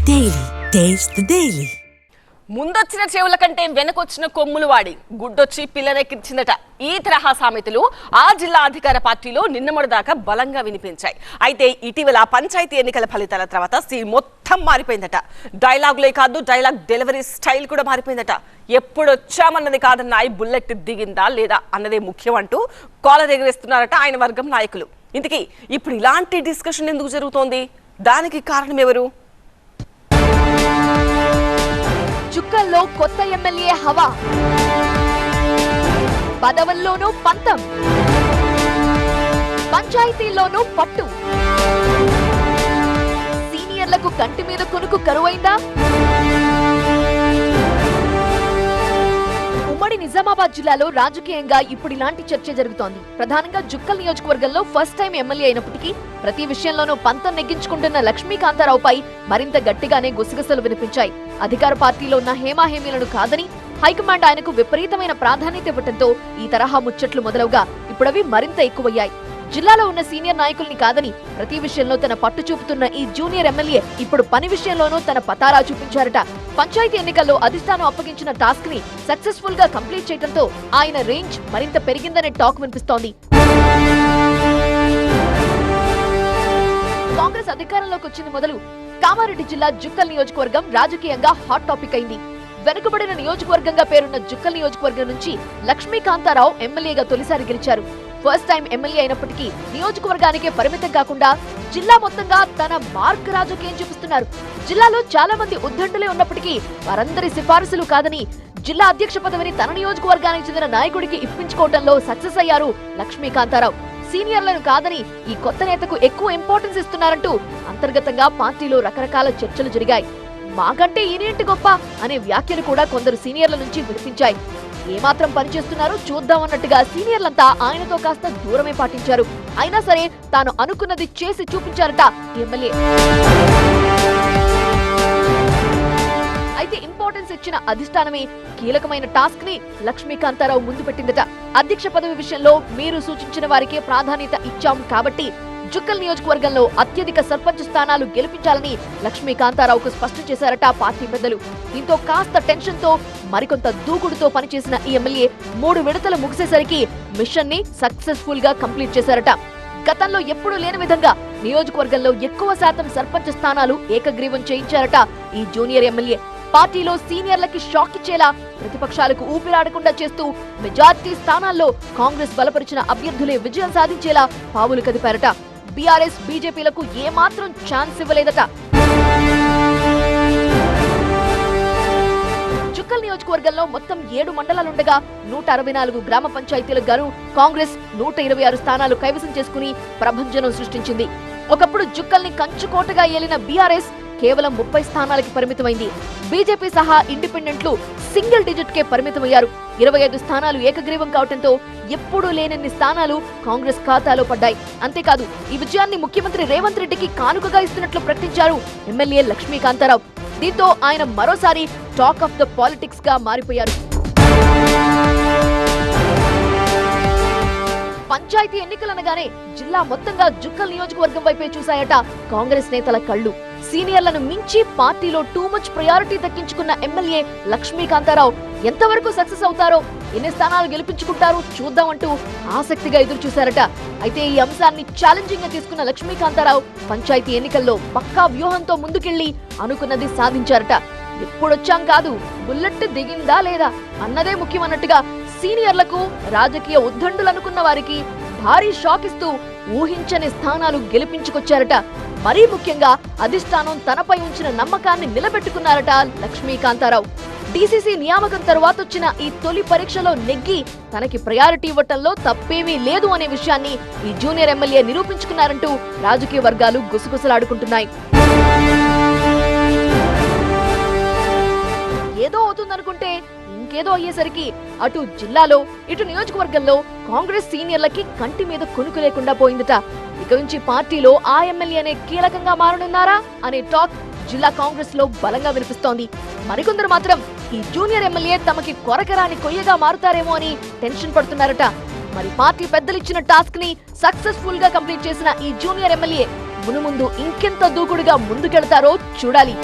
Daily. Taste the Daily. ముందొచ్చిన చెవుల కంటే వెనకొచ్చిన కొమ్ములు వాడి గుడ్డొచ్చి పిల్లనెక్కించిందట. ఈ తరహా సామెతలు ఆ జిల్లా అధికార పార్టీలో నిన్నమొడదాకా బలంగా వినిపించాయి. అయితే ఇటీవల పంచాయతీ ఎన్నికల ఫలితాల తర్వాత సీన్ మొత్తం మారిపోయిందట. డైలాగులే కాదు, డైలాగ్ డెలివరీ స్టైల్ కూడా మారిపోయిందట. ఎప్పుడొచ్చామన్నది కాదన్న బుల్లెట్ దిగిందా లేదా అన్నదే ముఖ్యం అంటూ కాలర్ ఎగరేస్తున్నారట ఆయన వర్గం నాయకులు. ఇంతకీ ఇప్పుడు ఇలాంటి డిస్కషన్ ఎందుకు జరుగుతోంది? దానికి కారణం ఎవరు? చుక్కల్లో కొత్త ఎమ్మెల్యే హవా, పదవుల్లోనూ పంతం, పంచాయతీల్లోనూ పట్టు. సీనియర్లకు కంటి మీద కొనుకు కరువైందా? ఉమ్మడి నిజామాబాద్ జిల్లాలో రాజకీయంగా ఇప్పుడు ఇలాంటి చర్చ జరుగుతోంది. ప్రధానంగా జుక్కల్ నియోజకవర్గంలో ఫస్ట్ టైం ఎమ్మెల్యే అయినప్పటికీ ప్రతి విషయంలోనూ పంతం నెగ్గించుకుంటున్న లక్ష్మీకాంతారావుపై మరింత గట్టిగానే గుసగుసలు వినిపించాయి. అధికార పార్టీలో ఉన్న హేమాహేమీలను కాదని హైకమాండ్ ఆయనకు విపరీతమైన ప్రాధాన్యత ఇవ్వడంతో ఈ తరహా ముచ్చట్లు మొదలవుగా ఇప్పుడవి మరింత ఎక్కువయ్యాయి. జిల్లాలో ఉన్న సీనియర్ నాయకుల్ని కాదని ప్రతి విషయంలో తన పట్టు చూపుతున్న ఈ జూనియర్ ఎమ్మెల్యే ఇప్పుడు పని విషయంలోనూ తన పతారా చూపించారట. పంచాయతీ ఎన్నికల్లో అధిష్టానం అప్పగించిన టాస్క్ ని సక్సెస్ఫుల్ గా కంప్లీట్ చేయడంతో ఆయన రేంజ్ మరింత పెరిగిందనే టాక్ వినిపిస్తోంది. కాంగ్రెస్ అధికారంలోకి వచ్చింది మొదలు కామారెడ్డి జిల్లా జుక్కల్ నియోజకవర్గం రాజకీయంగా హాట్ టాపిక్ అయింది. వెనుకబడిన నియోజకవర్గంగా పేరున్న జుక్కల్ నియోజకవర్గం నుంచి లక్ష్మీకాంతారావు ఎమ్మెల్యేగా తొలిసారి గెలిచారు. ఫస్ట్ టైం ఎమ్మెల్యే అయినప్పటికీ నియోజకవర్గానికే పరిమితం కాకుండా జిల్లా మొత్తంగా తన మార్క్ రాజకీయం చూపిస్తున్నారు. జిల్లాలో చాలా మంది ఉద్దండులే ఉన్నప్పటికీ వారందరి సిఫారసులు కాదని జిల్లా అధ్యక్ష పదవిని తన నియోజకవర్గానికి చెందిన నాయకుడికి ఇప్పించుకోవడంలో సక్సెస్ అయ్యారు లక్ష్మీకాంతారావు. సీనియర్లను కాదని ఈ కొత్త నేతకు ఎక్కువ ఇంపార్టెన్స్ ఇస్తున్నారంటూ అంతర్గతంగా పార్టీలో రకరకాల చర్చలు జరిగాయి. మాకంటే ఈనేంటి గొప్ప అనే వ్యాఖ్యలు కూడా కొందరు సీనియర్ల నుంచి వినిపించాయి. ఏమాత్రం పనిచేస్తున్నారో చూద్దామన్నట్టుగా సీనియర్లంతా ఆయనతో కాస్త దూరమే పాటించారు. అయినా సరే తాను అనుకున్నది చేసి చూపించారట ఎమ్మెల్యే. అయితే ఇంపార్టెన్స్ ఇచ్చిన అధిష్టానమే కీలకమైన టాస్క్ ని లక్ష్మీకాంతారావు ముందు పెట్టిందట. అధ్యక్ష పదవి విషయంలో మీరు సూచించిన వారికే ప్రాధాన్యత ఇచ్చాం కాబట్టి జుక్కల్ నియోజకవర్గంలో అత్యధిక సర్పంచ్ స్థానాలు గెలిపించాలని లక్ష్మీకాంతారావుకు స్పష్టం చేశారట పార్టీ పెద్దలు. దీంతో కాస్త టెన్షన్ తో మరికొంత దూకుడుతో పనిచేసిన ఈ ఎమ్మెల్యే 3 విడతలు ముగిసేసరికి మిషన్ ని సక్సెస్ఫుల్ గా కంప్లీట్ చేశారట. గతంలో ఎప్పుడూ లేని విధంగా నియోజకవర్గంలో ఎక్కువ శాతం సర్పంచ్ స్థానాలు ఏకగ్రీవం చేయించారట ఈ జూనియర్ ఎమ్మెల్యే. పార్టీలో సీనియర్లకి షాక్ ఇచ్చేలా ప్రతిపక్షాలకు ఊపిరాడకుండా చేస్తూ మెజార్టీ స్థానాల్లో కాంగ్రెస్ బలపరిచిన అభ్యర్థులే విజయం సాధించేలా పావులు కదిపారట. బీఆర్ఎస్ బీజేపీలకు ఏమాత్రం ఛాన్స్ ఇవ్వలేదట. జుక్కల్ నియోజకవర్గంలో మొత్తం 7 మండలాలుండగా 164 గ్రామ పంచాయతీలకు గాను కాంగ్రెస్ 126 స్థానాలు కైవసం చేసుకుని ప్రభంజనం సృష్టించింది. ఒకప్పుడు జుక్కల్ని కంచుకోటగా ఏలిన బీఆర్ఎస్ కేవలం 30 స్థానాలకి పరిమితమైంది. బీజేపీ సహా ఇండిపెండెంట్లు సింగిల్ డిజిట్ కే పరిమితమయ్యారు. 25 స్థానాలు ఏకగ్రీవం కావడంతో ఎప్పుడూ లేనన్ని స్థానాలు కాంగ్రెస్ ఖాతాలో పడ్డాయి. అంతేకాదు ఈ విజయాన్ని ముఖ్యమంత్రి రేవంత్ రెడ్డికి కానుకగా ఇస్తున్నట్లు ప్రకటించారు ఎమ్మెల్యే లక్ష్మీకాంతారావు. దీంతో ఆయన మరోసారి టాక్ ఆఫ్ ద పాలిటిక్స్ గా మారిపోయారు. పంచాయతీ ఎన్నికలనగానే జిల్లా మొత్తంగా జుక్కల్ నియోజకవర్గం వైపే చూశాయట కాంగ్రెస్ నేతల కళ్ళు. సీనియర్లను మించి పార్టీలో టూ మచ్ ప్రయారిటీ దక్కించుకున్న ఎమ్మెల్యే లక్ష్మీకాంతారావు ఎంతవరకు సక్సెస్ అవుతారో, ఎన్ని స్థానాలు గెలిపించుకుంటారో చూద్దామంటూ ఆసక్తిగా ఎదురు చూశారట. అయితే ఈ అంశాన్ని ఛాలెంజింగ్ గా తీసుకున్న లక్ష్మీకాంతారావు పంచాయతీ ఎన్నికల్లో పక్కా వ్యూహంతో ముందుకెళ్లి అనుకున్నది సాధించారట. ఎప్పుడొచ్చాం కాదు, బుల్లెట్ దిగిందా లేదా అన్నదే ముఖ్యమన్నట్టుగా సీనియర్లకు, రాజకీయ ఉద్దండులనుకున్న వారికి భారీ షాక్ ఇస్తూ ఊహించని స్థానాలు గెలిపించుకొచ్చారట. మరీ ముఖ్యంగా అధిష్టానం తనపై ఉంచిన నమ్మకాన్ని నిలబెట్టుకున్నారట లక్ష్మీకాంతారావు. డీసీసీ నియామకం తరువాత వచ్చిన ఈ తొలి పరీక్షలో నెగ్గి తనకి ప్రయారిటీ ఇవ్వటంలో తప్పేమీ లేదు అనే విషయాన్ని ఈ జూనియర్ ఎమ్మెల్యే నిరూపించుకున్నారంటూ రాజకీయ వర్గాలు గుసగుసలాడుకుంటున్నాయి. ఏదో అవుతుందనుకుంటే ఇంకేదో అయ్యేసరికి అటు జిల్లాలో ఇటు నియోజకవర్గంలో కాంగ్రెస్ సీనియర్లకి కంటి మీద కొనుకు లేకుండా పోయిందట. ఇక నుంచి పార్టీలో ఆ ఎమ్మెల్యేనే కీలకంగా మారనున్నారా అనే టాక్ జిల్లా కాంగ్రెస్ లో బలంగా వినిపిస్తోంది. మరికొందరు మాత్రం ఈ జూనియర్ ఎమ్మెల్యే తమకి కొరకరాని కొయ్యగా మారుతారేమో అని టెన్షన్ పడుతున్నారట. మరి పార్టీ పెద్దలిచ్చిన టాస్క్ ని సక్సెస్ఫుల్ గా కంప్లీట్ చేసిన ఈ జూనియర్ ఎమ్మెల్యే మునుముందు ఇంకెంత దూకుడుగా ముందుకెళ్తారో చూడాలి.